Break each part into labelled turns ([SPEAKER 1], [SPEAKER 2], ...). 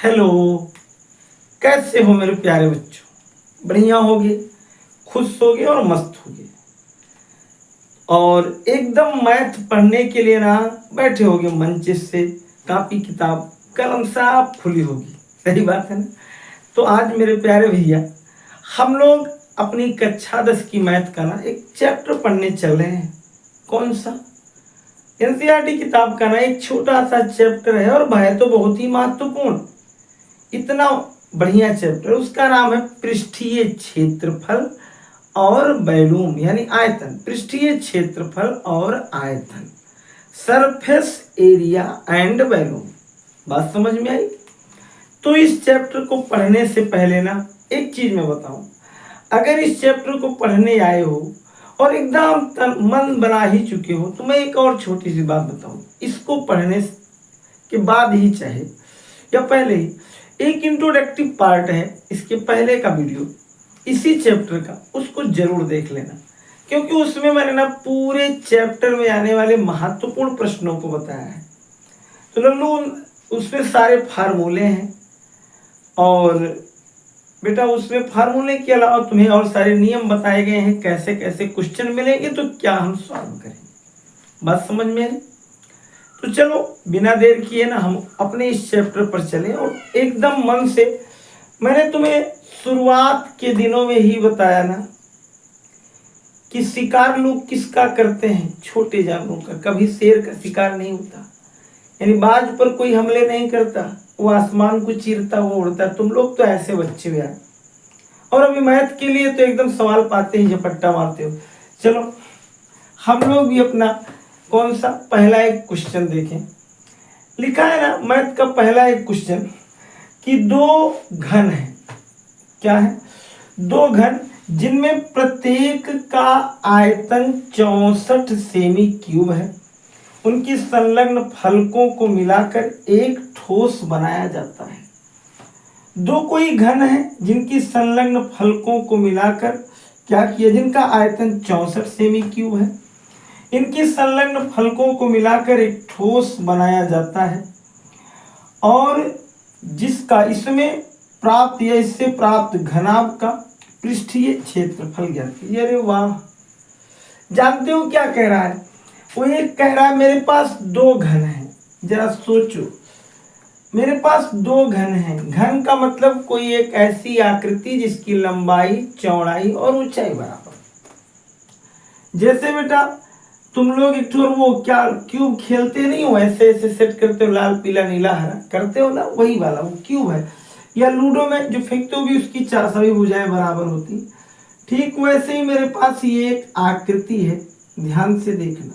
[SPEAKER 1] Hello. कैसे हो मेरे प्यारे बच्चों? बढ़िया होगे, खुश होगे और मस्त होगे और एकदम मैथ पढ़ने के लिए ना बैठे होगे मंच से, कापी किताब कलम साफ खुली होगी। सही बात है ना? तो आज मेरे प्यारे भैया हम लोग अपनी कक्षा 10 की मैथ का ना एक चैप्टर पढ़ने चल रहे हैं। कौन सा? एनसीईआरटी किताब का ना एक छोटा सा चैप्टर है और है तो बहुत ही महत्वपूर्ण। इतना बढ़िया चैप्टर, उसका नाम है पृष्ठीय क्षेत्रफल और वॉल्यूम यानी आयतन। पृष्ठीय क्षेत्रफल और आयतन, सरफेस एरिया एंड वॉल्यूम। बात समझ में आई? तो इस चैप्टर को पढ़ने से पहले ना एक चीज मैं बताऊं, अगर इस चैप्टर को पढ़ने आए हो और एकदम मन बना ही चुके हो तो मैं एक और छोटी सी बात बताऊं। इसको पढ़ने के बाद ही चाहे या पहले ही एक इंट्रोडक्टिव पार्ट है, इसके पहले का वीडियो इसी चैप्टर का, उसको जरूर देख लेना, क्योंकि उसमें मैंने ना पूरे चैप्टर में आने वाले महत्वपूर्ण प्रश्नों को बताया है। तो लल्लू उसमें सारे फार्मूले हैं और बेटा उसमें फार्मूले के अलावा तुम्हें और सारे नियम बताए गए हैं, कैसे कैसे क्वेश्चन मिलेंगे तो क्या हम सॉल्व करेंगे। बात समझ में आई? तो चलो बिना देर किए ना हम अपने इस चैप्टर पर चलें और एकदम मन से। मैंने तुम्हें शुरुआत के दिनों में ही बताया ना कि शिकार लोग किसका करते हैं? छोटे जानवरों का। कभी शेर का शिकार नहीं होता, यानी बाज पर कोई हमले नहीं करता, वो आसमान को चीरता वो उड़ता। तुम लोग तो ऐसे बच्चे हो यार, और अभी मैथ के लिए तो एकदम सवाल पाते ही झपट्टा मारते हो। चलो हम लोग भी अपना कौन सा पहला एक क्वेश्चन देखें। लिखा है ना मैथ का पहला एक क्वेश्चन कि दो घन है। क्या है? दो घन जिनमें प्रत्येक का आयतन 64 सेमी क्यूब है, उनकी संलग्न फलकों को मिलाकर एक ठोस बनाया जाता है। दो कोई घन है जिनकी संलग्न फलकों को मिलाकर क्या किया, जिनका आयतन 64 सेमी क्यूब है, इनकी संलग्न फलकों को मिलाकर एक ठोस बनाया जाता है और जिसका इसमें प्राप्त या इससे प्राप्त घनाभ का पृष्ठीय क्षेत्रफल ज्ञात कीजिए। अरे वाह! जानते हो क्या कह रहा है? वो ये कह रहा है मेरे पास दो घन हैं। जरा सोचो, मेरे पास दो घन हैं। घन का मतलब कोई एक ऐसी आकृति जिसकी लंबाई, चौड़ाई और ऊंचाई बराबर। जैसे बेटा तुम लोग एक वो क्या क्यूब खेलते नहीं हो, ऐसे ऐसे सेट करते हो, लाल पीला नीला हरा करते हो ना, वही वाला वो क्यूब है। या लूडो में जो फेंकते हो भी उसकी चार सभी भुजाएं बराबर होती। ठीक वैसे ही मेरे पास ये एक आकृति है, ध्यान से देखना।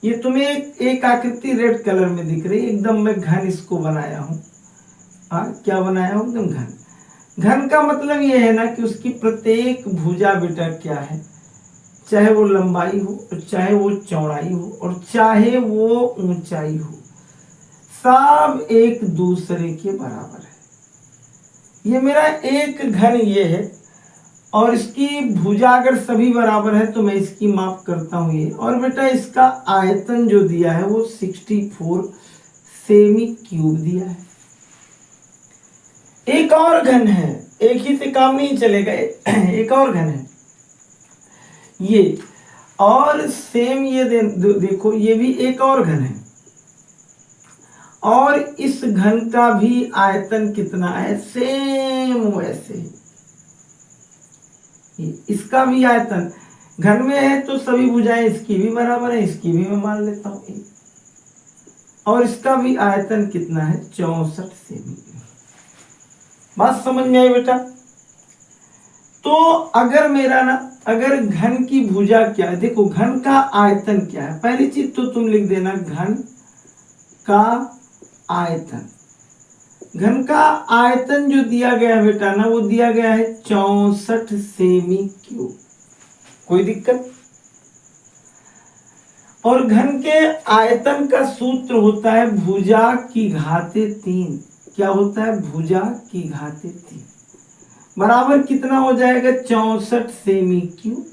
[SPEAKER 1] ये तुम्हें एक आकृति रेड कलर में दिख रही है, एकदम मैं घन इसको बनाया हूँ। क्या बनाया हूँ? एकदम घन। घन का मतलब ये है ना कि उसकी प्रत्येक भुजा बेटा क्या है, चाहे वो लंबाई हो, चाहे वो चौड़ाई हो और चाहे वो ऊंचाई हो, सब एक दूसरे के बराबर है। ये मेरा एक घन ये है और इसकी भुजा अगर सभी बराबर है तो मैं इसकी माप करता हूं ये। और बेटा इसका आयतन जो दिया है वो 64 सेमी क्यूब दिया है। एक और घन है, एक ही से काम नहीं चलेगा, एक और घन है ये, और सेम ये देखो ये भी एक और घन है और इस घन का भी आयतन कितना है? सेम वैसे ही इसका भी आयतन घन में है तो सभी भुजाएं इसकी भी बराबर है, इसकी भी मैं मान लेता हूं। और इसका भी आयतन कितना है? 64 सेमी। बात समझ में आई बेटा? तो अगर मेरा ना अगर घन की भुजा क्या है, देखो घन का आयतन क्या है, पहली चीज तो तुम लिख देना घन का आयतन। घन का आयतन जो दिया गया है बेटा ना वो दिया गया है 64 सेमी क्यूब। कोई दिक्कत? और घन के आयतन का सूत्र होता है भुजा की घाते 3। क्या होता है? भुजा की घाते 3 बराबर कितना हो जाएगा? 64 सेमी क्यूब।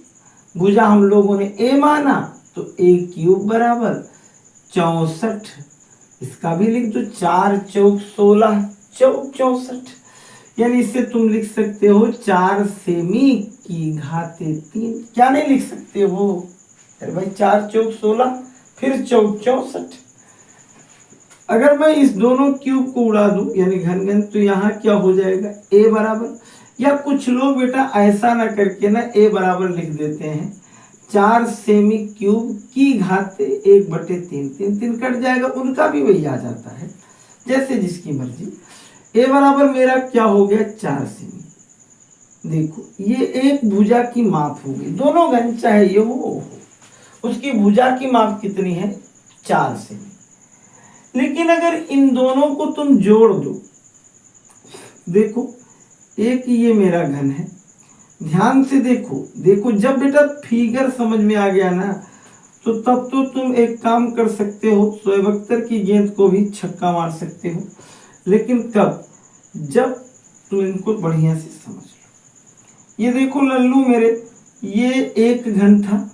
[SPEAKER 1] भुजा हम लोगों ने a माना तो a क्यूब बराबर 64। इसका भी लिख दो, 4 चौक 16। चौक 64, यानी इससे तुम लिख सकते हो 4 सेमी की घाते 3। क्या नहीं लिख सकते हो? अरे भाई 4 चौक 16, फिर चौक 64। अगर मैं इस दोनों क्यूब को उड़ा दूं यानी घन घन, तो यहाँ क्या हो जाएगा? a बराबर, या कुछ लोग बेटा ऐसा ना करके ना a बराबर लिख देते हैं 4 सेमी क्यूब की घाते 1/3, 3 कट जाएगा, उनका भी वही आ जाता है, जैसे जिसकी मर्जी। a बराबर मेरा क्या हो गया? 4 सेमी। देखो ये एक भुजा की माप हो गई, दोनों घन चाहे ये हो, उसकी भुजा की माप कितनी है? 4 सेमी। लेकिन अगर इन दोनों को तुम जोड़ दो, देखो एक ये मेरा घन है, ध्यान से देखो, देखो जब बेटा फिगर समझ में आ गया ना, तो तब तो तुम एक काम कर सकते हो, शोएब अख्तर की गेंद को भी छक्का मार सकते हो। लेकिन कब? जब तुम इनको बढ़िया से समझ लो। ये देखो लल्लू मेरे, ये एक घन था,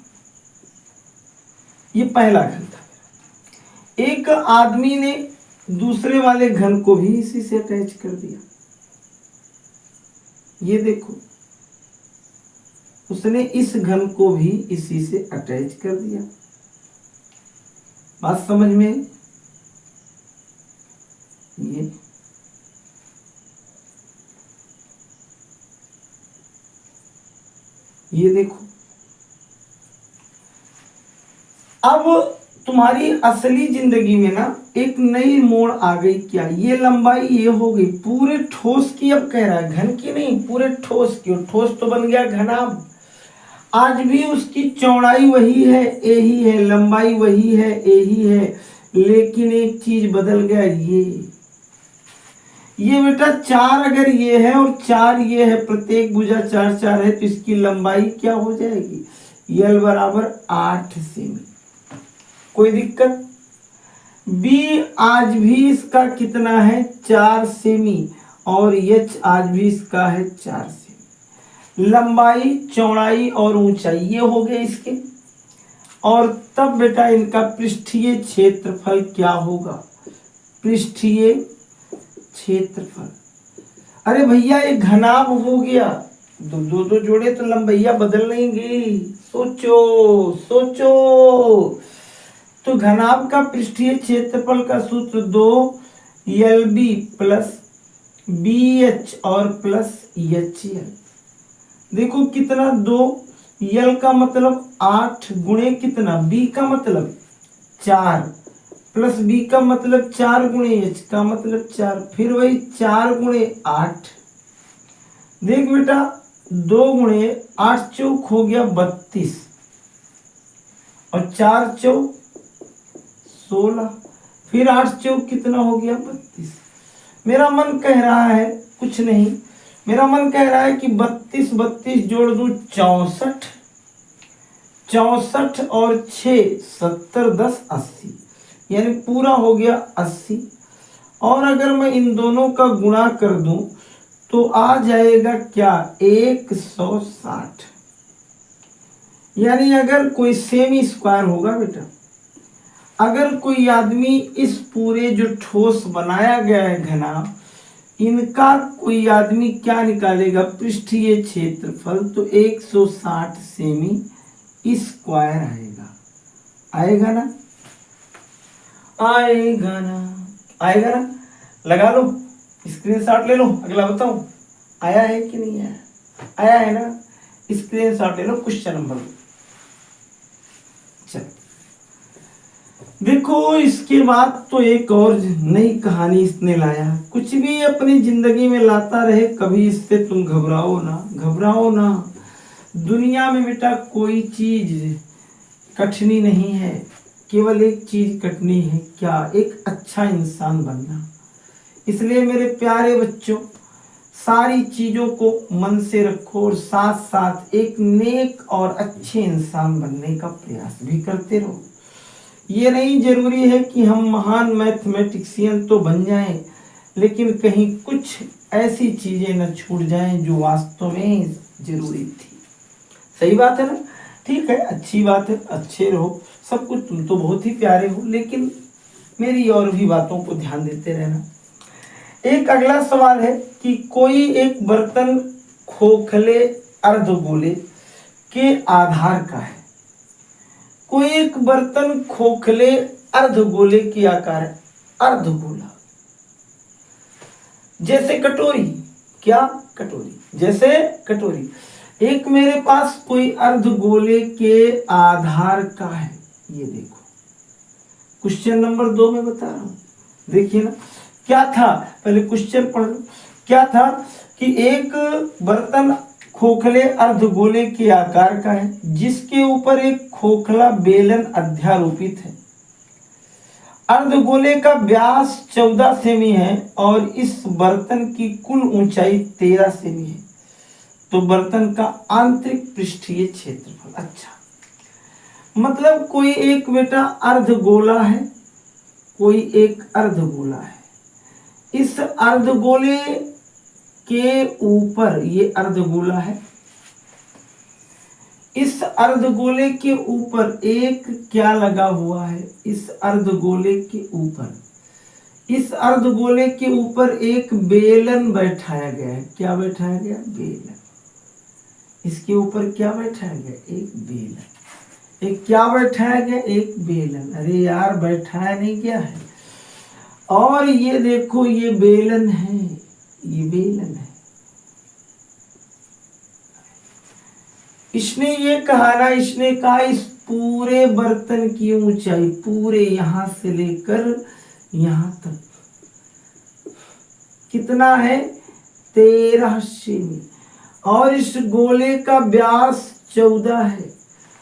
[SPEAKER 1] ये पहला घन था। एक आदमी ने दूसरे वाले घन को भी इसी से अटैच कर दिया। ये देखो, उसने इस घन को भी इसी से अटैच कर दिया। बात समझ में? ये देखो, अब तुम्हारी असली जिंदगी में ना एक नई मोड़ आ गई। क्या? ये लंबाई ये हो गई पूरे ठोस की, अब कह रहा है घन की नहीं, पूरे ठोस की। ठोस तो बन गया घनाभ। आज भी उसकी चौड़ाई वही है, ए ही है, लंबाई वही है, ए ही है, लेकिन एक चीज बदल गया। ये बेटा 4 अगर ये है और 4 ये है, प्रत्येक भुजा 4 4 है, तो इसकी लंबाई क्या हो जाएगी? यल बराबर 8 सेमी। कोई दिक्कत? बी आज भी इसका कितना है? 4 सेमी, और एच आज भी इसका है 4 सेमी। लंबाई, चौड़ाई और ऊंचाई ये हो गए इसके। और तब बेटा इनका पृष्ठीय क्षेत्रफल क्या होगा? पृष्ठीय क्षेत्रफल। अरे भैया एक घनाभ हो गया, दो जोड़े तो लंबाइया बदल नहीं गई। सोचो सोचो। तो घनाभ का पृष्ठीय क्षेत्रफल का सूत्र 2LB प्लस BH और प्लस HL। देखो कितना, 2 L का मतलब 8 गुणे कितना? B का मतलब 4 प्लस B का मतलब 4 गुणे H का मतलब 4, फिर वही 4 गुणे 8। देख बेटा 2 गुणे 8 चौक हो गया 32, और 4 चौक 16, फिर 8 चौक कितना हो गया? 32। मेरा मन कह रहा है कुछ नहीं, मेरा मन कह रहा है कि 32 32 जोड़ दूं 64, 64 और 6 70 10 80, यानी पूरा हो गया 80। और अगर मैं इन दोनों का गुणा कर दूं तो आ जाएगा क्या? 160। यानी अगर कोई सेमी स्क्वायर होगा बेटा, अगर कोई आदमी इस पूरे जो ठोस बनाया गया है घना, इनका कोई आदमी क्या निकालेगा? पृष्ठीय क्षेत्रफल, तो 160 सेमी स्क्वायर आएगा। आएगा ना? आएगा ना? आएगा ना? लगा लो, स्क्रीनशॉट ले लो, अगला बताऊं आया है कि नहीं आया? आया है ना? स्क्रीनशॉट ले लो, क्वेश्चन नंबर 2। चलो देखो, इसके बाद तो एक और नई कहानी इसने लाया। कुछ भी अपनी जिंदगी में लाता रहे, कभी इससे तुम घबराओ ना, घबराओ ना। दुनिया में बेटा कोई चीज कठिनी नहीं है, केवल एक चीज कठिनी है। क्या? एक अच्छा इंसान बनना। इसलिए मेरे प्यारे बच्चों, सारी चीजों को मन से रखो और साथ साथ एक नेक और अच्छे इंसान बनने का प्रयास भी करते रहो। ये नहीं जरूरी है कि हम महान मैथमेटिशियन तो बन जाएं, लेकिन कहीं कुछ ऐसी चीजें न छूट जाएं जो वास्तव में जरूरी थी। सही बात है ना? ठीक है, अच्छी बात है, अच्छे रहो, सब कुछ। तुम तो बहुत ही प्यारे हो, लेकिन मेरी और भी बातों को ध्यान देते रहना। एक अगला सवाल है कि कोई एक बर्तन खोखले अर्धगोले के आधार का है। कोई एक बर्तन खोखले अर्धगोले के आकार है, अर्धगोला। जैसे कटोरी, क्या कटोरी, जैसे कटोरी। एक मेरे पास कोई अर्धगोले के आधार का है, ये देखो क्वेश्चन नंबर 2 में बता रहा हूं। देखिए ना क्या था, पहले क्वेश्चन पढ़ लो। क्या था कि एक बर्तन खोखले अर्धगोले के आकार का है जिसके ऊपर एक खोखला बेलन अध्यारोपित है। अर्धगोले का व्यास 14 सेमी है और इस बर्तन की कुल ऊंचाई 13 सेमी है। तो बर्तन का आंतरिक पृष्ठीय क्षेत्रफल। अच्छा, मतलब कोई एक बेटा अर्धगोला है, कोई एक अर्धगोला है। इस अर्धगोले के ऊपर, ये अर्धगोला है, इस अर्धगोले के ऊपर एक क्या लगा हुआ है, इस अर्धगोले के ऊपर, इस अर्धगोले के ऊपर एक बेलन बैठाया गया है। क्या बैठाया गया, बेलन। इसके ऊपर क्या बैठाया गया, एक बेलन। एक क्या बैठाया गया, एक बेलन। अरे यार बैठाया नहीं गया है। और ये देखो ये बेलन है, ये बेलन है। इसने ये कहा ना, इसने कहा इस पूरे बर्तन की ऊंचाई, पूरे यहां से लेकर यहां तक कितना है, 13 सेमी। और इस गोले का व्यास 14 है।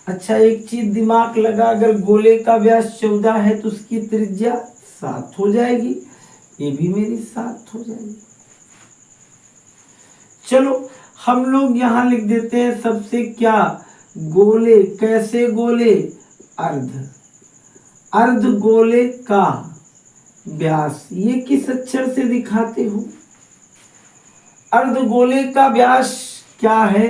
[SPEAKER 1] अच्छा, एक चीज दिमाग लगा, अगर गोले का व्यास 14 है तो उसकी त्रिज्या 7 हो जाएगी। ये भी मेरी 7 हो जाएगी। चलो हम लोग यहां लिख देते हैं सबसे क्या, गोले। कैसे गोले, अर्ध गोले का व्यास। ये किस अक्षर से दिखाते हो, अर्धगोले का व्यास क्या है,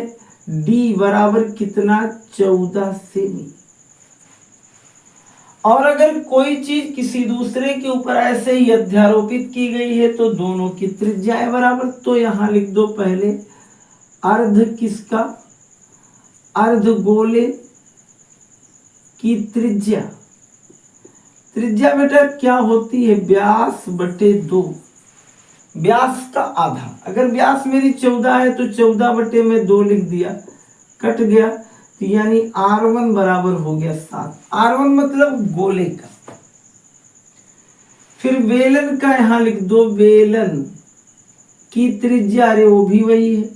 [SPEAKER 1] d बराबर कितना, 14 सेमी। और अगर कोई चीज किसी दूसरे के ऊपर ऐसे ही अध्यारोपित की गई है तो दोनों की त्रिज्या बराबर। तो यहां लिख दो पहले अर्ध किसका, अर्धगोले की त्रिज्या। त्रिज्या बेटा क्या होती है, व्यास बटे 2, व्यास का आधा। अगर व्यास मेरी 14 है तो 14 बटे में 2 लिख दिया, कट गया। तो यानी R1 बराबर हो गया 7। R1 मतलब गोले का। फिर बेलन का यहां लिख दो, बेलन की त्रिज्या, अरे वो भी वही है,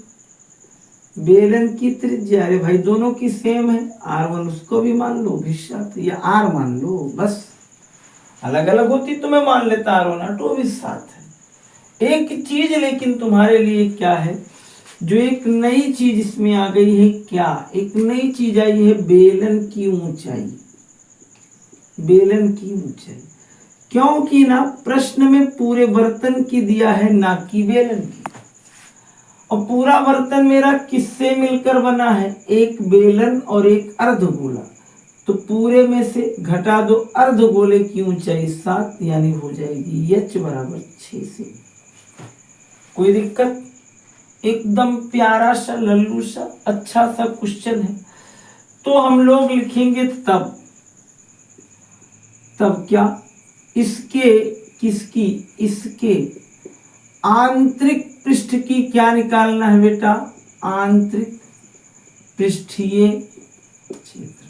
[SPEAKER 1] बेलन की त्रिज्या। अरे भाई दोनों की सेम है, R1 उसको भी मान लो भी 7, या R मान लो, बस अलग अलग होती तो मैं मान लेता R1 वो भी 7 है। एक चीज लेकिन तुम्हारे लिए क्या है, जो एक नई चीज इसमें आ गई है, क्या एक नई चीज आई है, बेलन की ऊंचाई। बेलन की ऊंचाई क्योंकि ना प्रश्न में पूरे बर्तन की दिया है, ना कि बेलन की। और पूरा बर्तन मेरा किससे मिलकर बना है, एक बेलन और एक अर्धगोला। तो पूरे में से घटा दो अर्धगोले की ऊंचाई 7, यानी हो जाएगी h बराबर 6 से। कोई दिक्कत, एकदम प्यारा सा लल्लू सा अच्छा सा क्वेश्चन है। तो हम लोग लिखेंगे तब क्या, इसके किसकी, इसके आंतरिक पृष्ठ की क्या निकालना है बेटा, आंतरिक पृष्ठीय क्षेत्रफल।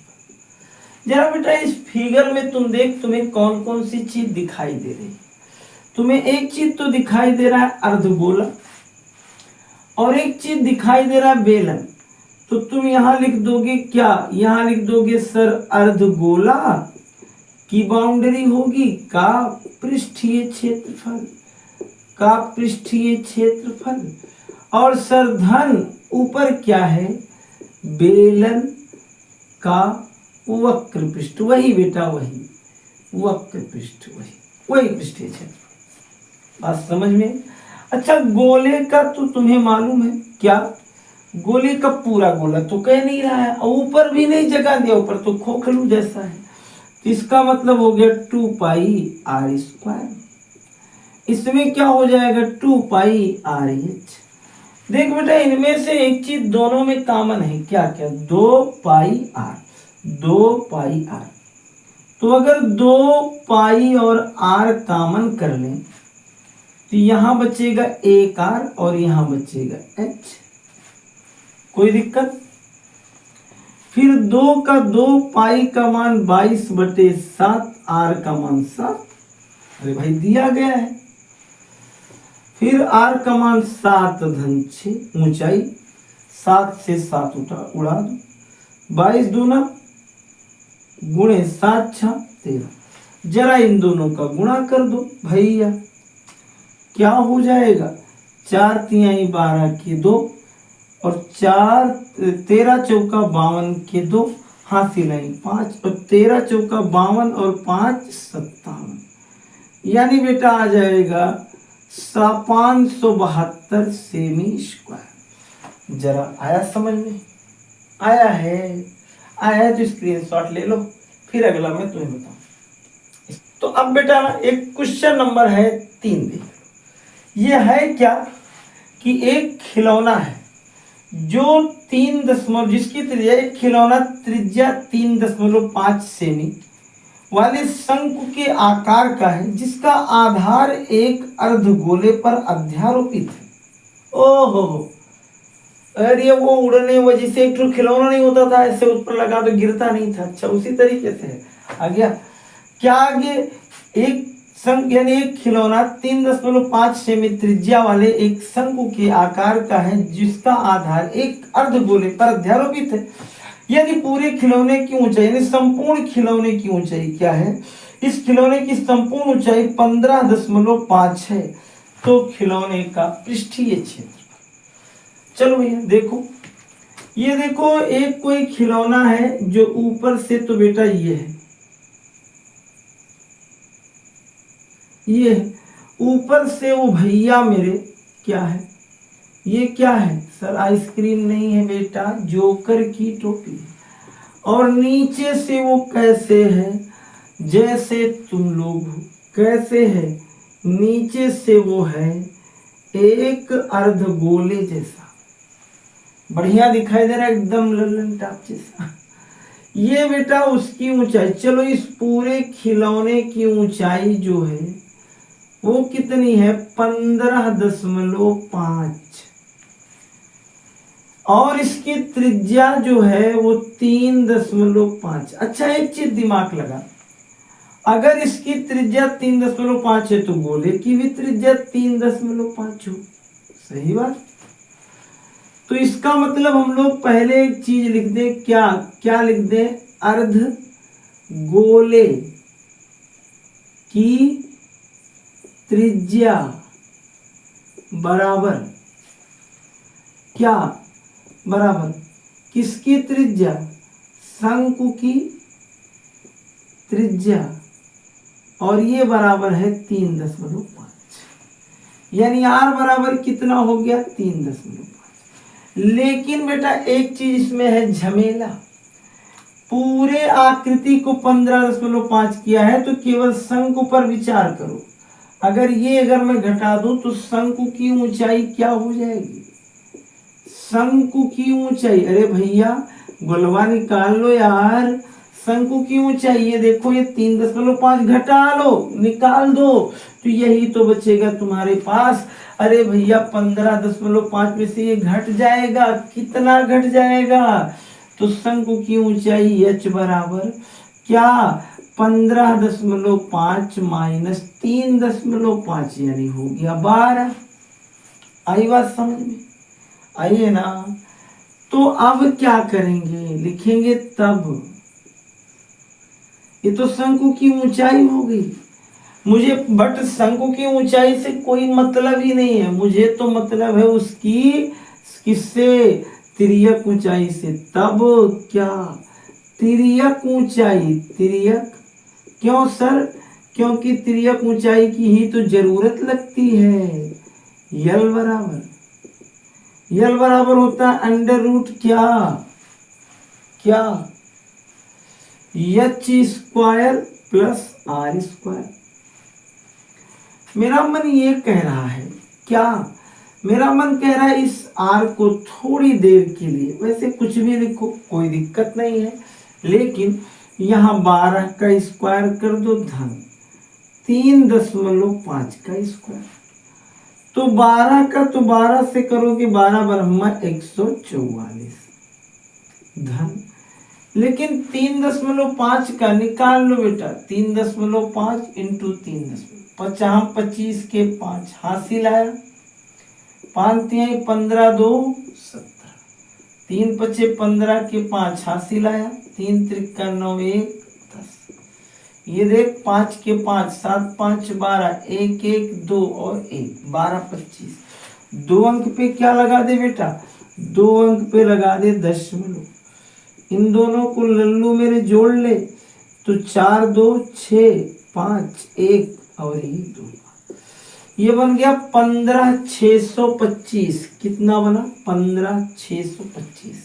[SPEAKER 1] जरा बेटा इस फिगर में तुम देख, तुम्हें कौन कौन सी चीज दिखाई दे रही है। तुम्हें एक चीज तो दिखाई दे रहा है अर्धगोला, और एक चीज दिखाई दे रहा है बेलन। तो तुम यहां लिख दोगे क्या, यहां लिख दोगे सर अर्धगोला की बाउंड्री होगी का पृष्ठीय क्षेत्रफल, का पृष्ठीय क्षेत्रफल। और सर धन ऊपर क्या है, बेलन का वक्र पृष्ठ। वही बेटा वही वक्र पृष्ठ, वही पृष्ठीय क्षेत्रफल। बात समझ में। अच्छा, गोले का तो तुम्हें मालूम है क्या, गोले का पूरा गोला तो कह नहीं रहा है, और ऊपर भी नहीं जगह दिया, ऊपर तो खोखलू जैसा है। तो इसका मतलब हो गया 2 पाई r²। इसमें क्या हो जाएगा 2 पाई आर एच। देख बेटा इनमें से एक चीज दोनों में कॉमन है, क्या क्या, 2 पाई आर, 2 पाई आर। तो अगर 2 पाई और आर कॉमन कर लें तो यहां बचेगा 1 आर और यहां बचेगा एच, कोई दिक्कत। फिर 2 का 2 पाई का मान 22/7, आर का मान 7, अरे भाई दिया गया है। फिर आर का मान 7-6, ऊंचाई 7 से 7 उड़ा दो, 22 दूना गुणे 7 6 13। जरा इन दोनों का गुणा कर दो भैया, क्या हो जाएगा, 4 तिहाई 12 के 2 और 4 13 चौका 52 के 2, हाथी नहीं 5 और 13 चौका 52 और 5 57, यानी बेटा आ जाएगा 572 सेमी स्क्वायर। जरा आया समझ में, आया है तो स्क्रीनशॉट ले लो, फिर अगला मैं तुम्हें बताऊं। तो अब बेटा ना एक क्वेश्चन नंबर है 3 देख लो। ये है क्या कि एक खिलौना है जो 3 जिसकी त्रिज्या, एक खिलौना त्रिज्या 3.5 सेमी वाले शंकु के आकार का है, जिसका आधार एक अर्धगोले पर अध्यारोपित है। ओहो, अरे वो उड़ने वजह से एक तो खिलौना नहीं होता था, ऐसे ऊपर लगा तो गिरता नहीं था। अच्छा उसी तरीके से आ गया क्या, आगे एक शंकु यानी एक खिलौना 3.5 सेमी त्रिज्या वाले एक शंकु के आकार का है, जिसका आधार एक अर्धगोले पर अध्यारोपित है। यदि पूरे खिलौने की ऊंचाई यानी संपूर्ण खिलौने की ऊंचाई क्या है, इस खिलौने की संपूर्ण ऊंचाई 15.5 है, तो खिलौने का पृष्ठीय क्षेत्र। चलो भैया देखो, ये देखो एक कोई खिलौना है जो ऊपर से, तो बेटा ये ऊपर से वो भैया मेरे क्या है, ये क्या है सर, आइसक्रीम नहीं है बेटा, जोकर की टोपी है। और नीचे से वो कैसे है, जैसे तुम लोग हो, कैसे है, नीचे से वो है एक अर्धगोले जैसा, बढ़िया दिखाई दे रहा है, एकदम ललन टाप जैसा। ये बेटा उसकी ऊंचाई, चलो इस पूरे खिलौने की ऊंचाई जो है वो कितनी है, 15.5, और इसकी त्रिज्या जो है वो 3.5। अच्छा एक चीज दिमाग लगा, अगर इसकी त्रिज्या 3.5 है तो गोले की भी त्रिज्या 3.5 हो, सही बात। तो इसका मतलब हम लोग पहले एक चीज लिख दें, क्या क्या लिख दें, अर्ध गोले की त्रिज्या बराबर क्या, बराबर किसकी त्रिज्या, शंकु की त्रिज्या, और ये बराबर है 3.5, यानी आर बराबर कितना हो गया 3.5। लेकिन बेटा एक चीज इसमें है झमेला, पूरे आकृति को 15.5 किया है तो केवल शंकु पर विचार करो। अगर मैं घटा दूं तो शंकु की ऊंचाई क्या हो जाएगी, शंकु की ऊंचाई, अरे भैया गोलवा निकाल लो यार, शंकु की ऊंचाई ये देखो, ये 3.5 घटा लो, निकाल दो, तो यही तो बचेगा तुम्हारे पास। अरे भैया 15.5 में से ये घट जाएगा, कितना घट जाएगा, तो शंकु की ऊंचाई h बराबर क्या, 15.5 माइनस 3.5 यानी हो गया 12। आई बात समझ में, आइए ना। तो अब क्या करेंगे, लिखेंगे तब, ये तो शंकु की ऊंचाई हो गई मुझे, बट शंकु की ऊंचाई से कोई मतलब ही नहीं है, मुझे तो मतलब है उसकी किससे, तिर्यक ऊंचाई से। तब क्या, तिर्यक ऊंचाई, तिर्यक क्यों सर, क्योंकि तिर्यक ऊंचाई की ही तो जरूरत लगती है। यल बराबर होता है अंडर रूट क्या क्या, h square plus r square. मेरा मन ये कह रहा है, क्या मेरा मन कह रहा है इस आर को थोड़ी देर के लिए, वैसे कुछ भी लिखो कोई दिक्कत नहीं है, लेकिन यहाँ 12 का स्क्वायर कर दो धन 3.5 का स्क्वायर, तो 12 का तो 12 से करोगे 12 बरहमा 144 धन, लेकिन 3.5 का निकाल लो बेटा, 3.5 इंटू 3 25 के 5 हासिल आया, 5 15 2 17, 3 5 15 के 5 हासिल आया, 3 त्रिका 9 1 10, ये देख 5 के 5 7 5 12 1 1 2 और 1 12 25, 2 अंक पे क्या लगा दे बेटा, 2 अंक पे लगा दे दशमलव, इन दोनों को लल्लू मेरे जोड़ ले तो 4 2 6 5 1 और 1 2, ये बन गया 15,625, कितना बना 15,625,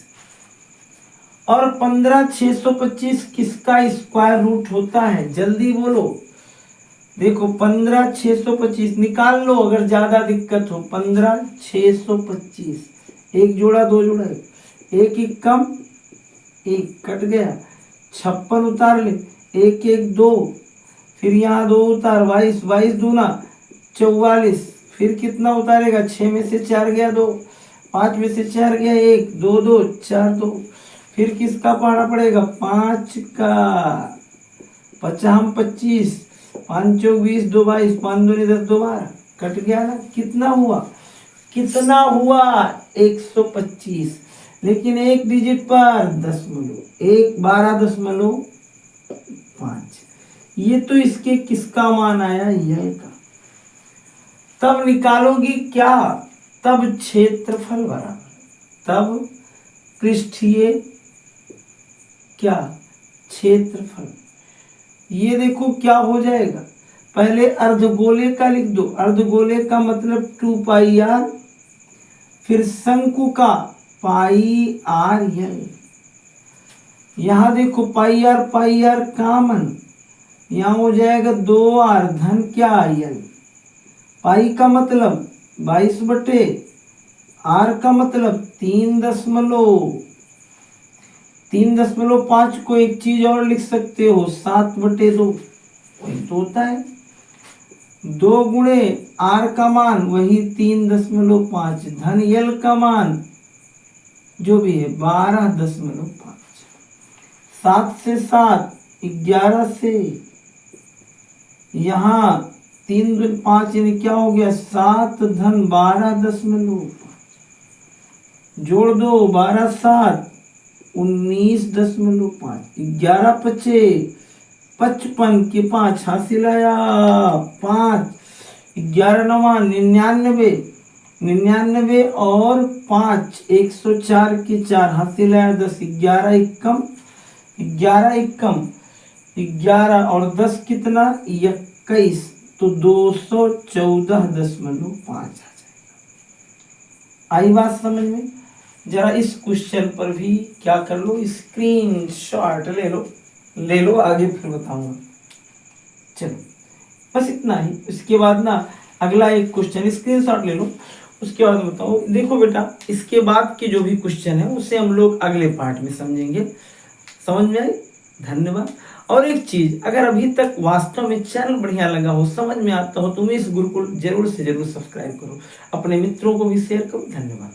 [SPEAKER 1] और 15,625 किसका स्क्वायर रूट होता है, जल्दी बोलो, देखो 15,625 निकाल लो अगर ज्यादा दिक्कत हो, 15,625, एक जोड़ा दो जोड़ा एक एक कम एक कट गया, 56 उतार ले, 1 1 2, फिर यहाँ 2 उतार 22 22 दूना 44, फिर कितना उतारेगा, 6 में से 4 गया 2, 5 में से 4 गया 1 2 2 4 2, फिर किसका पढ़ना पड़ेगा 5 का, 50 25 5 चौक 20 2 22 5 2 10 2 12, कट गया ना, कितना हुआ 125, लेकिन एक डिजिट पर दशमलव 1 12.5, ये तो इसके किसका मान आया, यल का, तब निकालोगी क्या, तब क्षेत्रफल बराबर, तब पृष्ठीय क्या क्षेत्रफल, ये देखो क्या हो जाएगा, पहले अर्धगोले का लिख दो, अर्धगोले का मतलब 2 पाई आर, फिर शंकु का पाई आर यल, यहां देखो पाई आर कॉमन, यहां हो जाएगा 2 आर धन क्या यल, पाई का मतलब 22 बटे, आर का मतलब 3.5 को एक चीज और लिख सकते हो 7 बटे 2, वही तो होता है, 2 गुणे आर का मान वही 3.5 धन यल का मान जो भी है 12.5, 7 से 7 11 से यहाँ 3 2 5 यानी क्या हो गया 7 धन 12.5, जोड़ दो 12 7 19.5, 11 पचे 55 के 5 हासिल आया 5, 11 9 99 और 5 104 के 4 हासिल आया 10, 11 एकम 11 और 10 कितना 21, तो 214.5 आ जाएगा। आई बात समझ में, जरा इस क्वेश्चन पर भी क्या कर लो, स्क्रीनशॉट ले लो आगे फिर बताऊंगा। चलो बस इतना ही, इसके बाद ना अगला एक क्वेश्चन स्क्रीनशॉट ले लो, उसके बाद बताओ। देखो बेटा इसके बाद के जो भी क्वेश्चन है उसे हम लोग अगले पार्ट में समझेंगे। समझ में आई? धन्यवाद। और एक चीज, अगर अभी तक वास्तव में चैनल बढ़िया लगा हो, समझ में आता हो, तुम इस गुरु को जरूर से जरूर सब्सक्राइब करो, अपने मित्रों को भी शेयर करो। धन्यवाद।